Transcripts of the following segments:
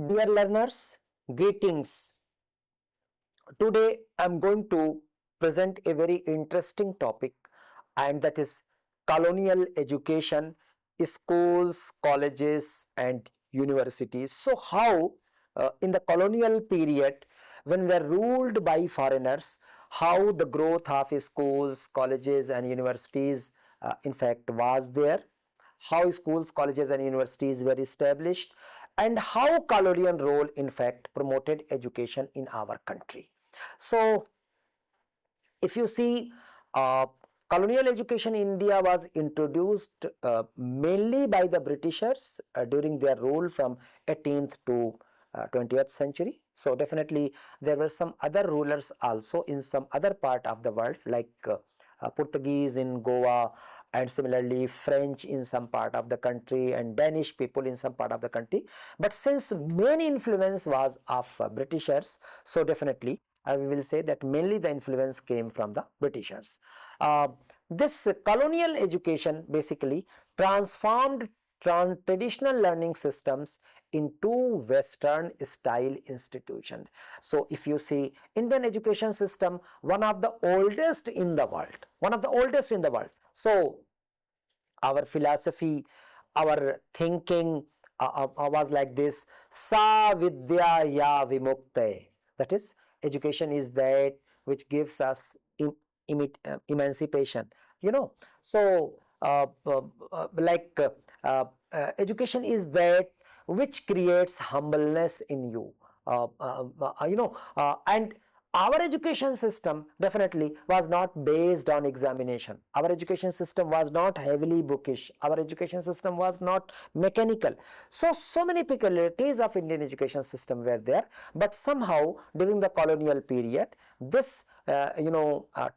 Dear learners, greetings. Today I am going to present a very interesting topic, and that is colonial education, schools, colleges and universities. So how in the colonial period, when we were ruled by foreigners, how the growth of schools, colleges and universities in fact was there, how schools, colleges and universities were established, and how colonial role in fact promoted education in our country. So if you see, colonial education in India was introduced mainly by the Britishers during their rule from 18th to 20th century. So definitely there were some other rulers also in some other part of the world, like Portuguese in Goa, and similarly French in some part of the country, and Danish people in some part of the country. But since main influence was of Britishers, so definitely we will say that mainly the influence came from the Britishers. This colonial education basically transformed traditional learning systems into Western style institution. So if you see, Indian education system, one of the oldest in the world, So our philosophy, our thinking was like this: sa vidya ya vimukte. That is, education is that which gives us emancipation. So education is that which creates humbleness in you. And our education system definitely was not based on examination. Our education system was not heavily bookish. Our education system was not mechanical. So many peculiarities of Indian education system were there, but somehow during the colonial period, this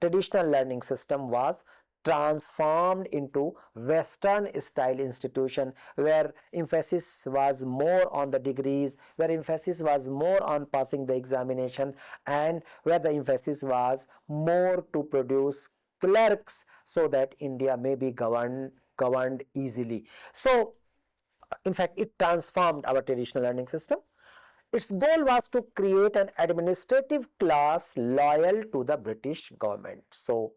traditional learning system was transformed into Western style institution, where emphasis was more on the degrees, where emphasis was more on passing the examination, and where the emphasis was more to produce clerks so that India may be governed easily. So in fact it transformed our traditional learning system. Its goal was to create an administrative class loyal to the British government. So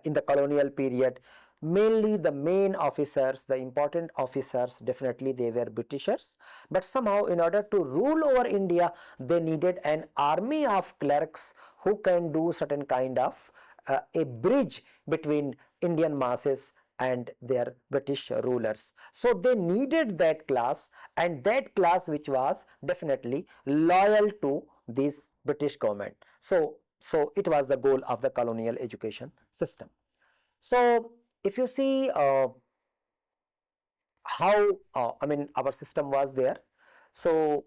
in the colonial period, mainly the main officers, the important officers, definitely they were Britishers, but somehow in order to rule over India, they needed an army of clerks who can do certain kind of a bridge between Indian masses and their British rulers. So they needed that class, and that class which was definitely loyal to this British government. So it was the goal of the colonial education system. So if you see how our system was there. So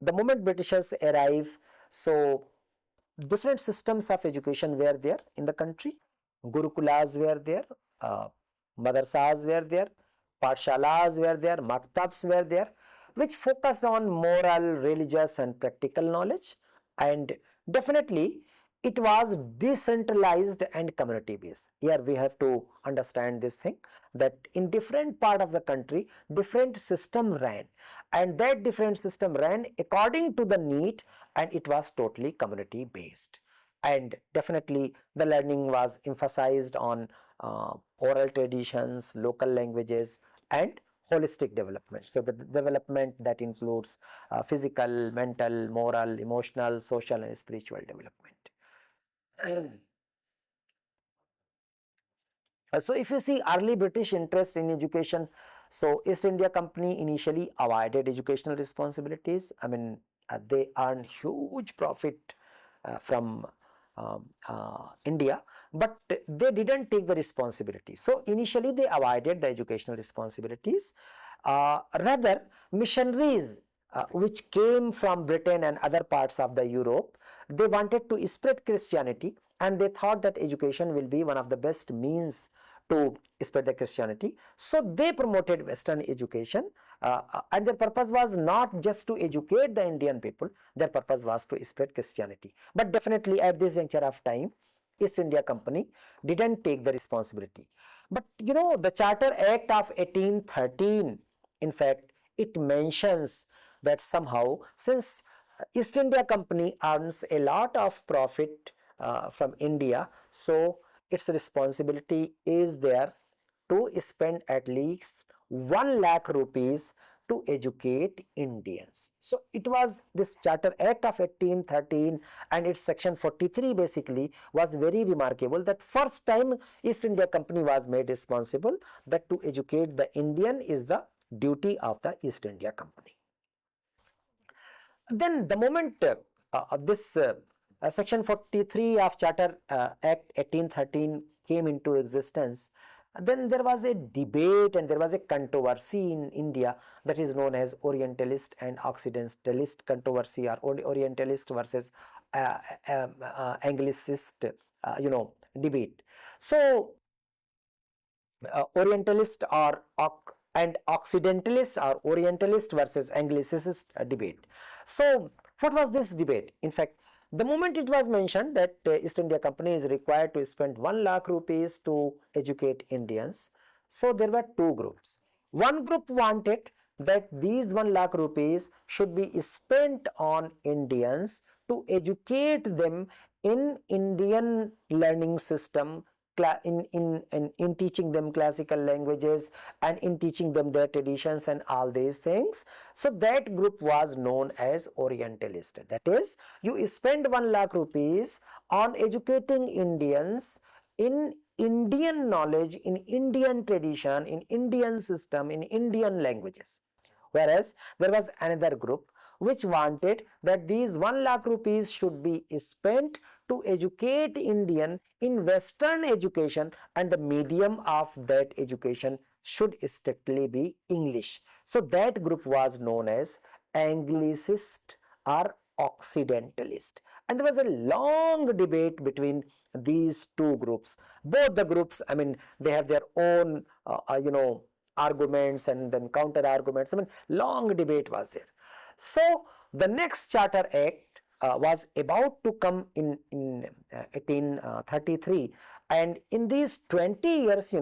the moment Britishers arrive, so different systems of education were there in the country. Gurukulas were there, madrasas were there, pathshalas were there, maktabs were there, which focused on moral, religious and practical knowledge. And definitely it was decentralized and community based. Here we have to understand this thing, that in different part of the country different system ran, and that different system ran according to the need, and it was totally community based. And definitely the learning was emphasized on oral traditions, local languages and holistic development. So the development that includes physical, mental, moral, emotional, social and spiritual development. So if you see early British interest in education, so East India Company initially avoided educational responsibilities. They earned huge profit from India, but they didn't take the responsibility. So initially they avoided the educational responsibilities. Rather, missionaries which came from Britain and other parts of the Europe, they wanted to spread Christianity, and they thought that education will be one of the best means to spread the Christianity. So they promoted Western education, and their purpose was not just to educate the Indian people, their purpose was to spread Christianity. But definitely at this juncture of time, East India Company didn't take the responsibility. But the Charter Act of 1813, in fact, it mentions that somehow, since East India Company earns a lot of profit from India, so its responsibility is there to spend at least 1 lakh rupees to educate Indians. So it was this Charter Act of 1813 and its section 43 basically was very remarkable, that first time East India Company was made responsible that to educate the Indian is the duty of the East India Company. Then the moment this section 43 of Charter Act 1813 came into existence, then there was a debate and there was a controversy in India that is known as Orientalist and Occidentalist controversy, or Orientalist versus Anglicist debate. So Orientalist and Occidentalist or Orientalist versus Anglicist debate. So what was this debate? In fact, the moment it was mentioned that East India Company is required to spend 1 lakh rupees to educate Indians, so there were two groups. One group wanted that these 1 lakh rupees should be spent on Indians to educate them in Indian learning system, in teaching them classical languages and in teaching them their traditions and all these things. So that group was known as Orientalist. That is, you spend 1 lakh rupees on educating Indians in Indian knowledge, in Indian tradition, in Indian system, in Indian languages. Whereas there was another group which wanted that these 1 lakh rupees should be spent to educate Indian in Western education, and the medium of that education should strictly be English. So that group was known as Anglicist or Occidentalist, and there was a long debate between these two groups. Both the groups, I mean, they have their own arguments and then counter arguments. I mean, long debate was there. So the next Charter Act was about to come in 1833, and in these 20 years,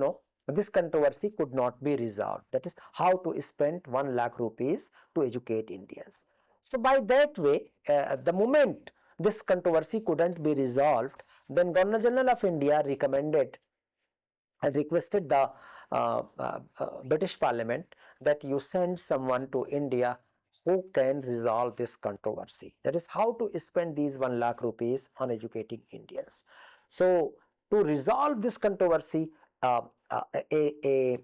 this controversy could not be resolved. That is, how to spend 1 lakh rupees to educate Indians. So by that way, the moment this controversy couldn't be resolved, then Governor General of India recommended and requested the British Parliament that you send someone to India who can resolve this controversy. That is, how to spend these 1 lakh rupees on educating Indians. So to resolve this controversy, a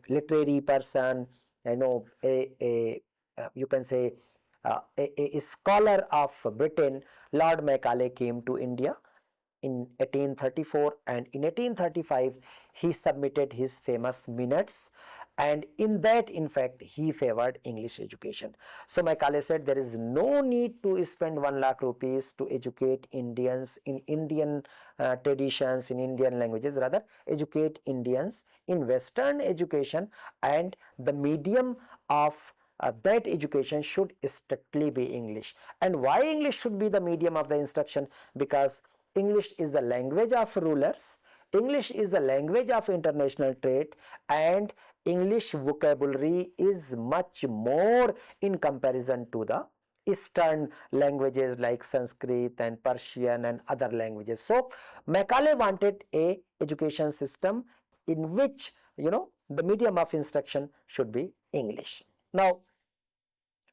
literary person, you can say a scholar of Britain, Lord Macaulay, came to India in 1834, and in 1835 he submitted his famous minutes, and in that, in fact, he favored English education. So Macaulay said there is no need to spend 1 lakh rupees to educate Indians in Indian traditions, in Indian languages. Rather, educate Indians in Western education, and the medium of that education should strictly be English. And why English should be the medium of the instruction? Because English is the language of rulers, English is the language of international trade, and English vocabulary is much more in comparison to the Eastern languages like Sanskrit and Persian and other languages. So Macaulay wanted a education system in which the medium of instruction should be English. Now,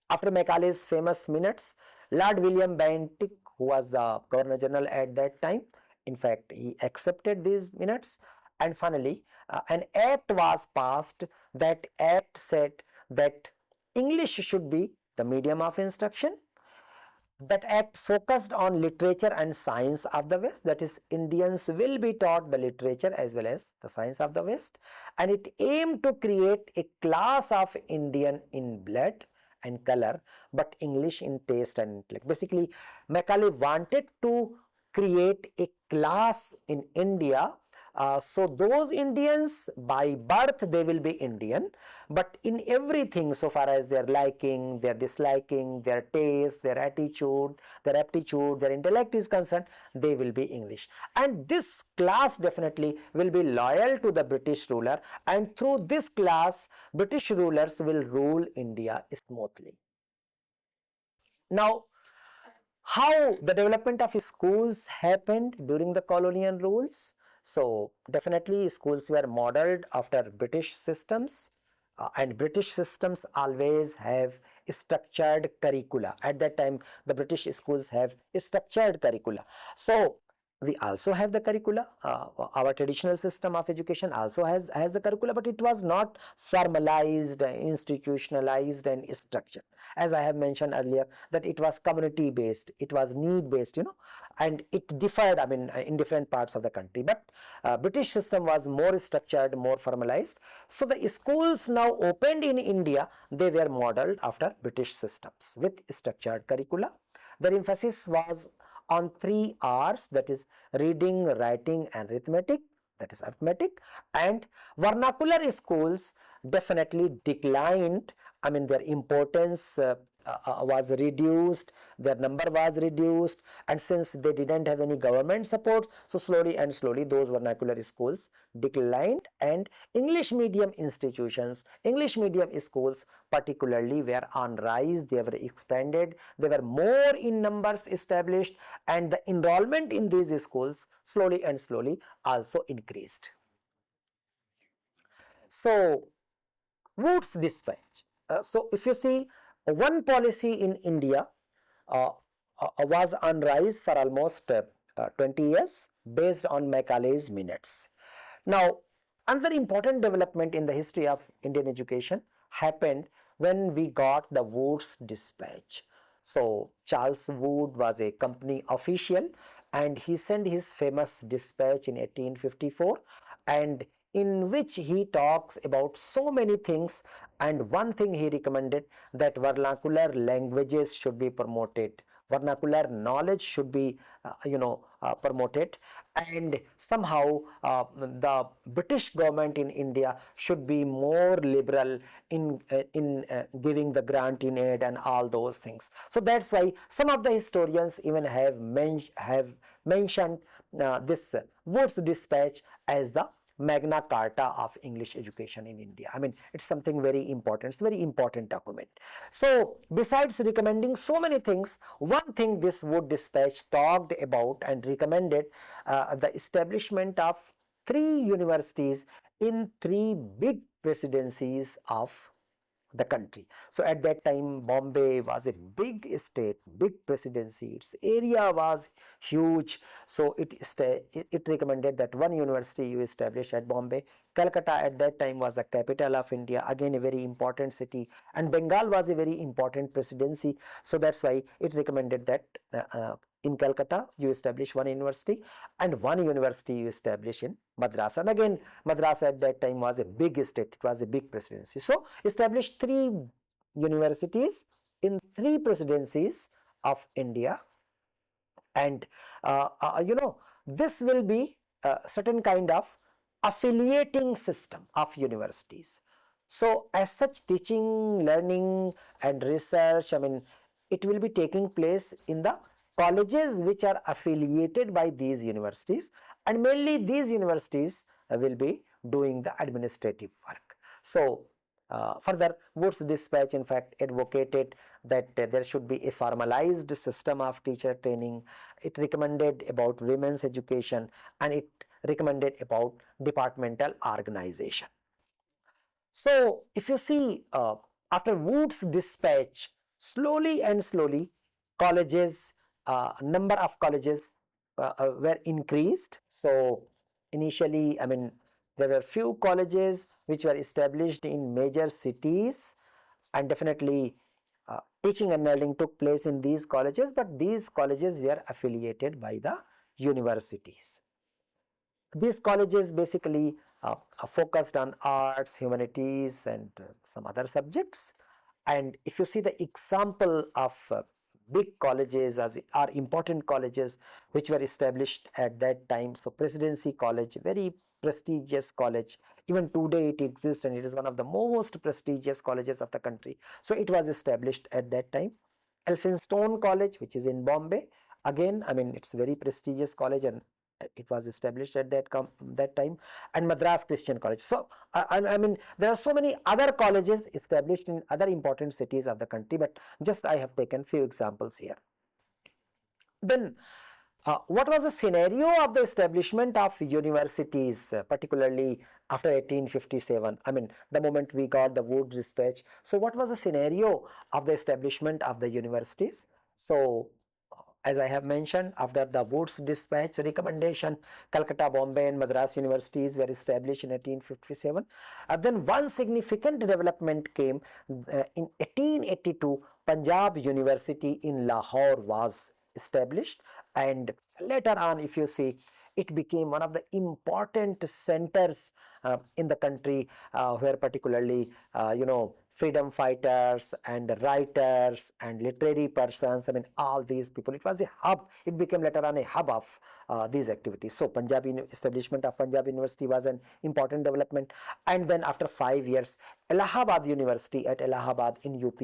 after Macaulay's famous minutes, Lord William Bentinck, who was the Governor General at that time, in fact, he accepted these minutes, and finally an act was passed. That act said that English should be the medium of instruction. That act focused on literature and science of the West. That is, Indians will be taught the literature as well as the science of the West, and it aimed to create a class of Indian in blood and color, but English in taste and intellect. Basically, Macaulay wanted to create a class in India. So those Indians, by birth they will be Indian, but in everything, so far as their liking, their disliking, their taste, their attitude, their aptitude, their intellect is concerned, they will be English. And this class definitely will be loyal to the British ruler, and through this class, British rulers will rule India smoothly. Now, how the development of schools happened during the colonial rules? So definitely schools were modeled after British systems, and British systems always have structured curricula. At that time the British schools have structured curricula. So we also have the curricula. Our traditional system of education also has the curricula, but it was not formalized, institutionalized and structured. As I have mentioned earlier, that it was community based, it was need based, and it differed, I mean, in different parts of the country. But British system was more structured, more formalized. So the schools now opened in India, they were modeled after British systems with structured curricula. Their emphasis was on 3 R's, that is reading, writing and arithmetic, that is arithmetic. And vernacular schools definitely declined. I mean, their importance was reduced, their number was reduced, and since they didn't have any government support, so slowly and slowly those vernacular schools declined, and English medium institutions, English medium schools particularly were on rise. They were expanded, they were more in numbers established, and the enrollment in these schools slowly and slowly also increased. So Wood's dispatch. So if you see, one policy in India uh, was on rise for almost 20 years based on Macaulay's minutes. Now, another important development in the history of Indian education happened when we got the Wood's dispatch. So Charles Wood was a company official, and he sent his famous dispatch in 1854, and in which he talks about so many things, and one thing he recommended, that vernacular languages should be promoted, vernacular knowledge should be promoted, and somehow the British government in India should be more liberal in giving the grant in aid and all those things. So that's why some of the historians even have mentioned this Wood's dispatch as the Magna Carta of English education in India. I mean, it's something very important. It's a very important document. So besides recommending so many things, one thing this Wood dispatch talked about and recommended the establishment of 3 universities in 3 big presidencies of the country. So at that time Bombay was a big state, big presidency, its area was huge. So it recommended that one university you establish at Bombay. Calcutta at that time was the capital of India, again a very important city, and Bengal was a very important presidency. So that's why it recommended that in Calcutta you establish one university, and one university you establish in Madras. And again Madras at that time was a big state, it was a big presidency. So established 3 universities in 3 presidencies of India, and this will be a certain kind of affiliating system of universities. So as such, teaching, learning and research, I mean, it will be taking place in the colleges which are affiliated by these universities, and mainly these universities will be doing the administrative work. So further, Wood's dispatch in fact advocated that there should be a formalized system of teacher training. It recommended about women's education, and it recommended about departmental organization. So if you see, after Wood's dispatch, slowly and slowly colleges, number of colleges were increased. So initially, I mean, there were few colleges which were established in major cities, and definitely teaching and learning took place in these colleges, but these colleges were affiliated by the universities. These colleges basically focused on arts, humanities and some other subjects. And if you see the example of big colleges are important colleges which were established at that time. So Presidency College, very prestigious college, even today it exists and it is one of the most prestigious colleges of the country. So it was established at that time. Elphinstone College, which is in Bombay, again, I mean, it's a very prestigious college, and it was established at that time, and Madras Christian College. So I mean, there are so many other colleges established in other important cities of the country, but just I have taken few examples here. Then what was the scenario of the establishment of universities, particularly after 1857? I mean, the moment we got the Wood Dispatch. So what was the scenario of the establishment of the universities? So as I have mentioned, after the Wood's Dispatch recommendation, Calcutta, Bombay and Madras universities were established in 1857. Then one significant development came in 1882. Punjab University in Lahore was established, and later on, if you see, it became one of the important centers in the country, where particularly freedom fighters and writers and literary persons, I mean, all these people, it was a hub. It became later on a hub of these activities. So establishment of Punjab University was an important development. And then after 5 years, Allahabad University at Allahabad in UP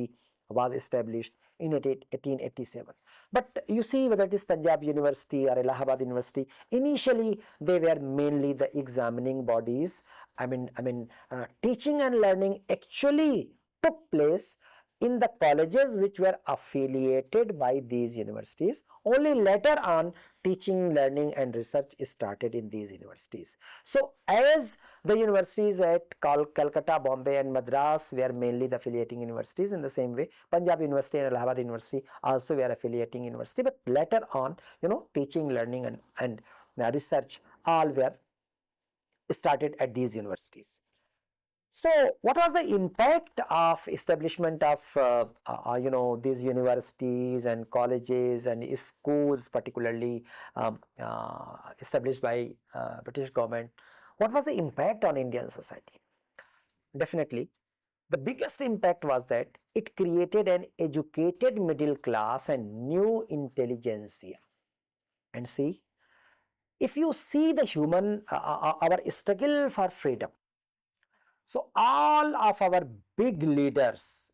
was established in 1887. But you see, whether it is Punjab University or Allahabad University, initially they were mainly the examining bodies. Teaching and learning actually took place in the colleges which were affiliated by these universities. Only later on, teaching, learning and research started in these universities. So as the universities at Calcutta, Bombay and Madras were mainly the affiliating universities, in the same way Punjab University and Allahabad University also were affiliating university, but later on, teaching, learning and research all were started at these universities. So what was the impact of establishment of these universities and colleges and schools, particularly established by British government? What was the impact on Indian society? Definitely, the biggest impact was that it created an educated middle class and new intelligentsia. And see, if you see the human, our struggle for freedom, so all of our big leaders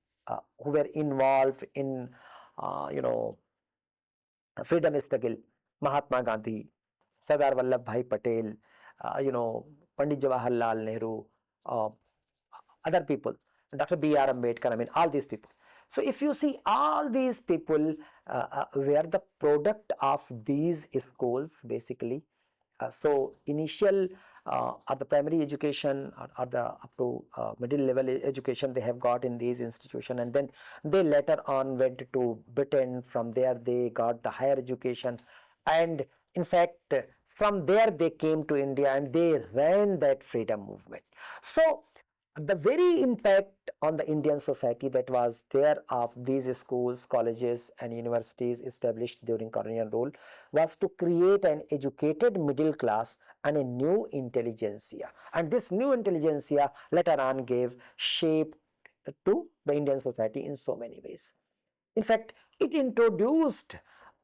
who were involved in, freedom struggle, Mahatma Gandhi, Sardar Vallabhbhai Patel, Pandit Jawaharlal Nehru, other people, Dr. B.R. Ambedkar, I mean, all these people. So if you see, all these people were the product of these schools, basically. So initial or the primary education or the up to middle level education they have got in these institutions, and then they later on went to Britain. From there they got the higher education, and in fact from there they came to India and they ran that freedom movement. So the very impact on the Indian society that was there of these schools, colleges and universities established during colonial rule was to create an educated middle class and a new intelligentsia. And this new intelligentsia later on gave shape to the Indian society in so many ways. In fact, it introduced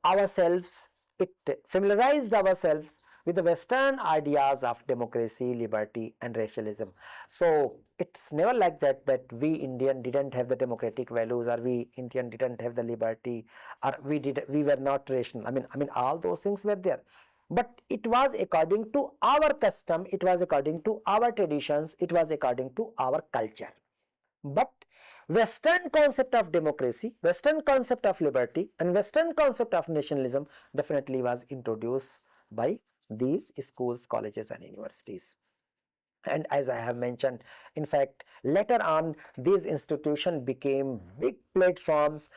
ourselves, it familiarized ourselves with the Western ideas of democracy, liberty and racialism. So it's never like that we Indian didn't have the democratic values, or we Indian didn't have the liberty, or we were not rational. I mean all those things were there. But it was according to our custom, it was according to our traditions, it was according to our culture. But Western concept of democracy, Western concept of liberty and Western concept of nationalism definitely was introduced by these schools, colleges and universities. And as I have mentioned, in fact, later on these institutions became big platforms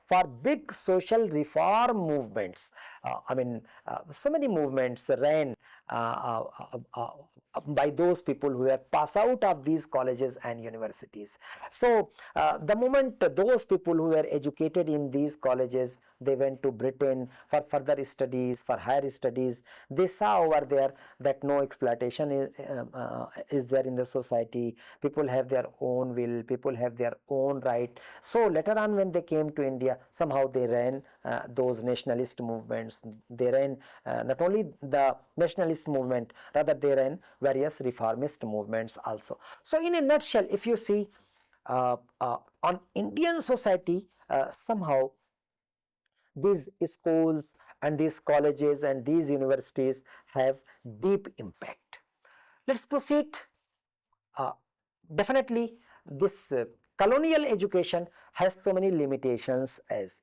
for big social reform movements. So many movements ran by those people who were passed out of these colleges and universities. So the moment those people who were educated in these colleges, they went to Britain for further studies, for higher studies, they saw over there that no exploitation is there in the society. People have their own will, people have their own right. So later on when they came to India, somehow they ran those nationalist movements. They ran not only the nationalist movement, rather they ran various reformist movements also. So in a nutshell, if you see on Indian society, somehow these schools and these colleges and these universities have deep impact. Let's proceed. Uh, Definitely, this colonial education has so many limitations as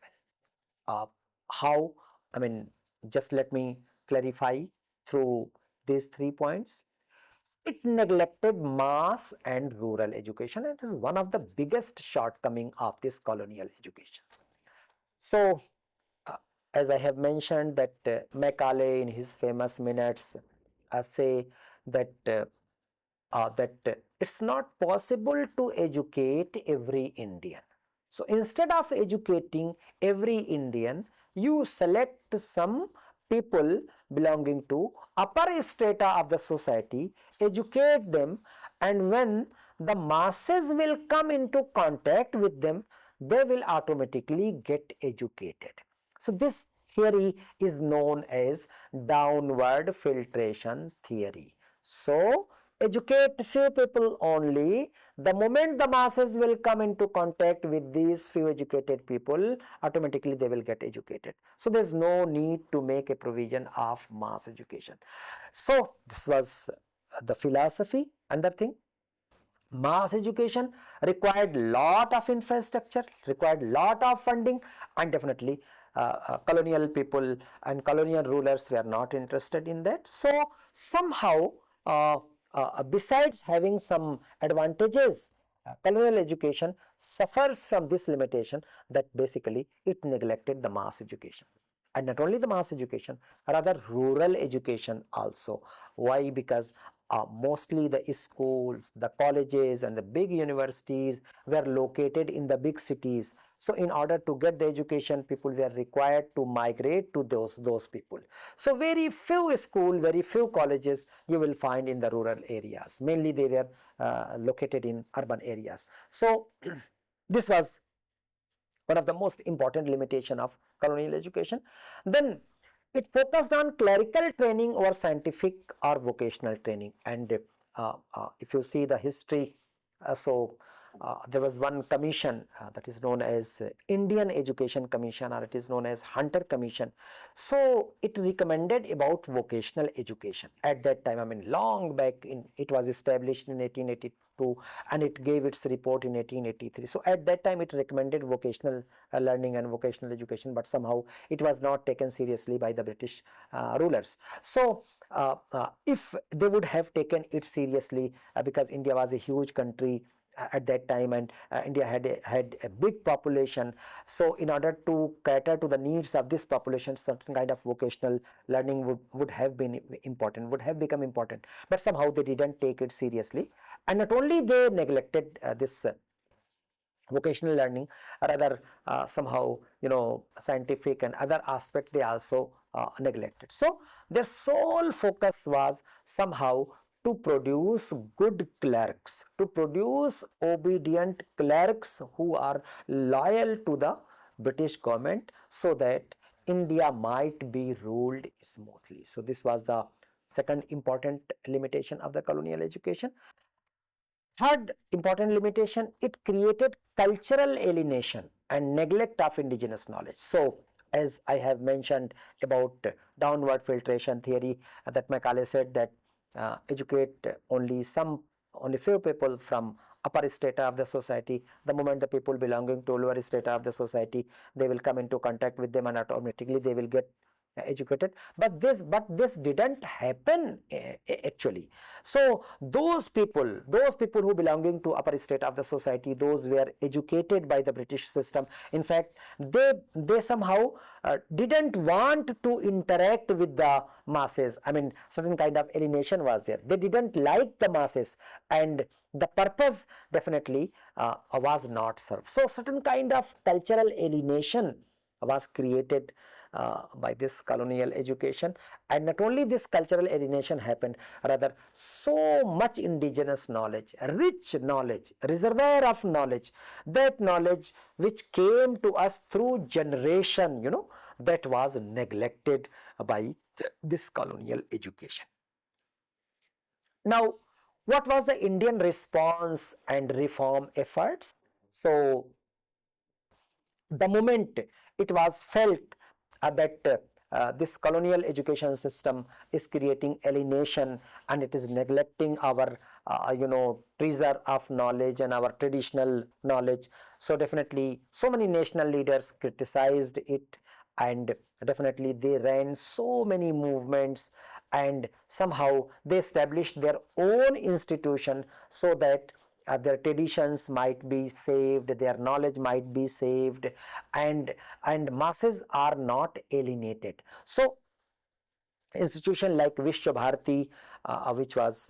well. How? I mean, just let me clarify through these 3 points. It neglected mass and rural education. It is one of the biggest shortcoming of this colonial education. So, uh, as I have mentioned that Macaulay in his famous minutes say that it's not possible to educate every Indian. So instead of educating every Indian, you select some people belonging to upper strata of the society, educate them, and when the masses will come into contact with them, they will automatically get educated. So this theory is known as downward filtration theory. So educate few people only. The moment the masses will come into contact with these few educated people, automatically they will get educated. So there is no need to make a provision of mass education. So this was the philosophy. Another thing, mass education required lot of infrastructure, required lot of funding, and definitely colonial people and colonial rulers were not interested in that. So somehow besides having some advantages, colonial education suffers from this limitation, that basically it neglected the mass education. And not only the mass education, rather rural education also. Why? Because mostly the schools, the colleges and the big universities were located in the big cities. So in order to get the education, people were required to migrate to those people. So very few schools, very few colleges you will find in the rural areas. Mainly they were located in urban areas. So this was one of the most important limitation of colonial education. Then it focused on clerical training over scientific or vocational training. And if you see the history, there was one commission that is known as Indian Education Commission, or it is known as Hunter Commission. So it recommended about vocational education at that time. I mean, long back, it was established in 1882 and it gave its report in 1883. So at that time it recommended vocational learning and vocational education, but somehow it was not taken seriously by the British rulers. So if they would have taken it seriously, because India was a huge country at that time, and India had a big population. So in order to cater to the needs of this population, certain kind of vocational learning would have been important, would have become important, but somehow they didn't take it seriously. And not only they neglected this vocational learning, rather somehow scientific and other aspect they also neglected. So their sole focus was somehow to produce good clerks, to produce obedient clerks who are loyal to the British government, so that India might be ruled smoothly. So this was the second important limitation of the colonial education. Third important limitation, it created cultural alienation and neglect of indigenous knowledge. So as I have mentioned about downward filtration theory, that Macaulay said that educate only few people from upper strata of the society. The moment the people belonging to lower strata of the society, they will come into contact with them and automatically they will get educated. But this didn't happen actually. So those people who belonging to upper strata of the society, those were educated by the British system. In fact, they somehow didn't want to interact with the masses. I mean, certain kind of alienation was there. They didn't like the masses, and the purpose definitely was not served. So certain kind of cultural alienation was created by this colonial education. And not only this cultural alienation happened, rather so much indigenous knowledge, rich knowledge, reservoir of knowledge, that knowledge which came to us through generation, that was neglected by this colonial education. Now, what was the Indian response and reform efforts? So the moment it was felt this colonial education system is creating alienation, and it is neglecting our treasure of knowledge and our traditional knowledge. So definitely so many national leaders criticized it, and definitely they ran so many movements, and somehow they established their own institution so that their traditions might be saved, their knowledge might be saved, and masses are not alienated. So institution like Vishwa Bharati, which was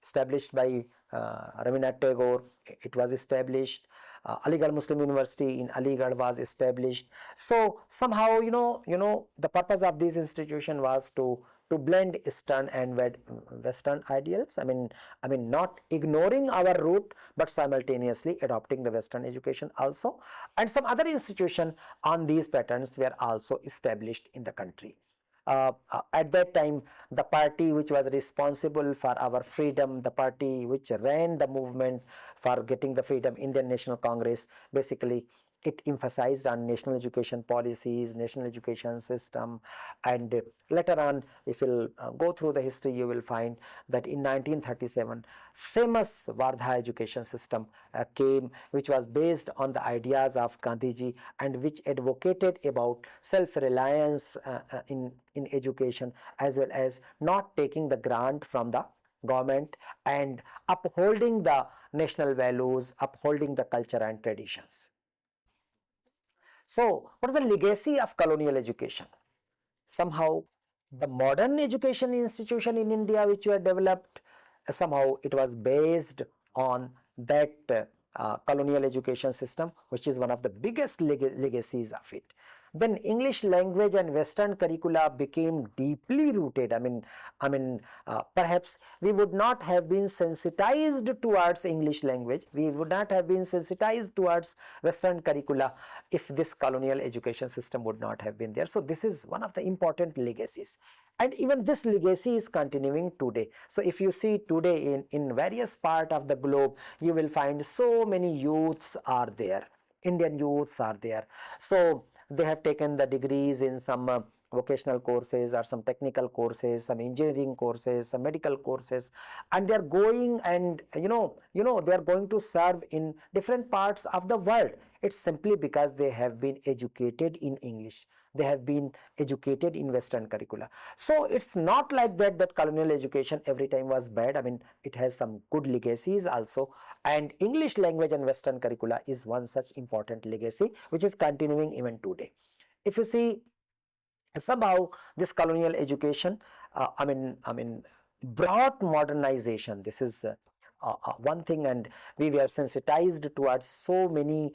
established by Rabindranath Tagore, it was established. Aligarh Muslim University in Aligarh was established. So somehow, the purpose of this institution was to blend Eastern and Western ideals. I mean, not ignoring our root, but simultaneously adopting the Western education also. And some other institution on these patterns were also established in the country. At that time, the party which was responsible for our freedom, the party which ran the movement for getting the freedom, Indian National Congress, basically it emphasized on national education policies, national education system, and later on, if you'll go through the history, you will find that in 1937, famous Wardha education system came, which was based on the ideas of Gandhiji and which advocated about self-reliance in education, as well as not taking the grant from the government and upholding the national values, upholding the culture and traditions. So, what is the legacy of colonial education? Somehow, the modern education institution in India which were developed, somehow it was based on that colonial education system, which is one of the biggest legacies of it. Then English language and Western curricula became deeply rooted. Perhaps we would not have been sensitized towards English language, we would not have been sensitized towards Western curricula if this colonial education system would not have been there. So this is one of the important legacies. And even this legacy is continuing today. So if you see today in various parts of the globe, you will find so many youths are there, Indian youths are there. So they have taken the degrees in some vocational courses or some technical courses, some engineering courses, some medical courses, and they are going and they are going to serve in different parts of the world. It's simply because they have been educated in English. They have been educated in Western curricula. So it's not like that colonial education every time was bad. It has some good legacies also, and English language and Western curricula is one such important legacy which is continuing even today. If you see, somehow this colonial education brought modernization. This is one thing, and we were sensitized towards so many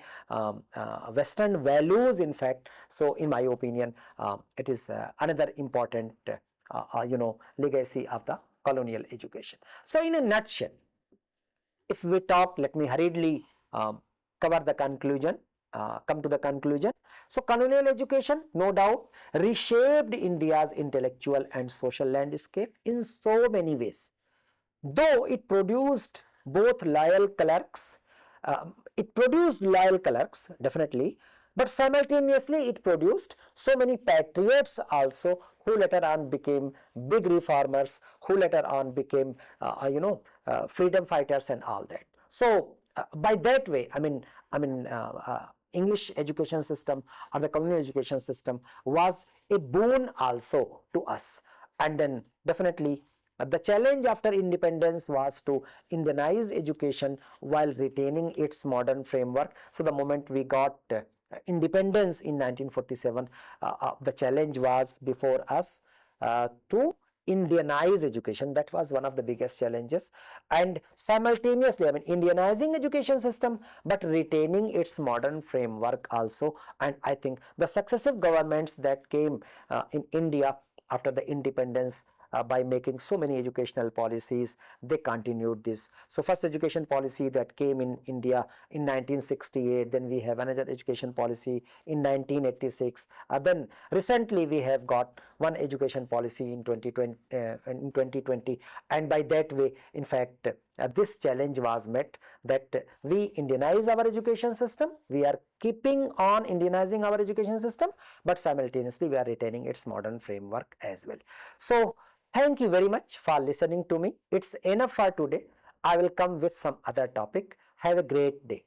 Western values, in fact. So in my opinion, it is another important legacy of the colonial education. So in a nutshell, if we talk, let me hurriedly cover the conclusion, come to the conclusion. So colonial education, no doubt, reshaped India's intellectual and social landscape in so many ways. Though it produced both loyal clerks, definitely, but simultaneously it produced so many patriots also, who later on became big reformers, who later on became freedom fighters and all that. So by that way, English education system or the colonial education system was a boon also to us. And then definitely the challenge after independence was to Indianize education while retaining its modern framework. So the moment we got independence in 1947, the challenge was before us to Indianize education. That was one of the biggest challenges, and simultaneously Indianizing education system but retaining its modern framework also. And I think the successive governments that came in India after the independence, by making so many educational policies, they continued this. So first education policy that came in India in 1968, then we have another education policy in 1986, then recently we have got one education policy in 2020, and by that way, in fact, this challenge was met, that we Indianize our education system, we are keeping on Indianizing our education system, but simultaneously we are retaining its modern framework as well. So thank you very much for listening to me. It's enough for today. I will come with some other topic. Have a great day.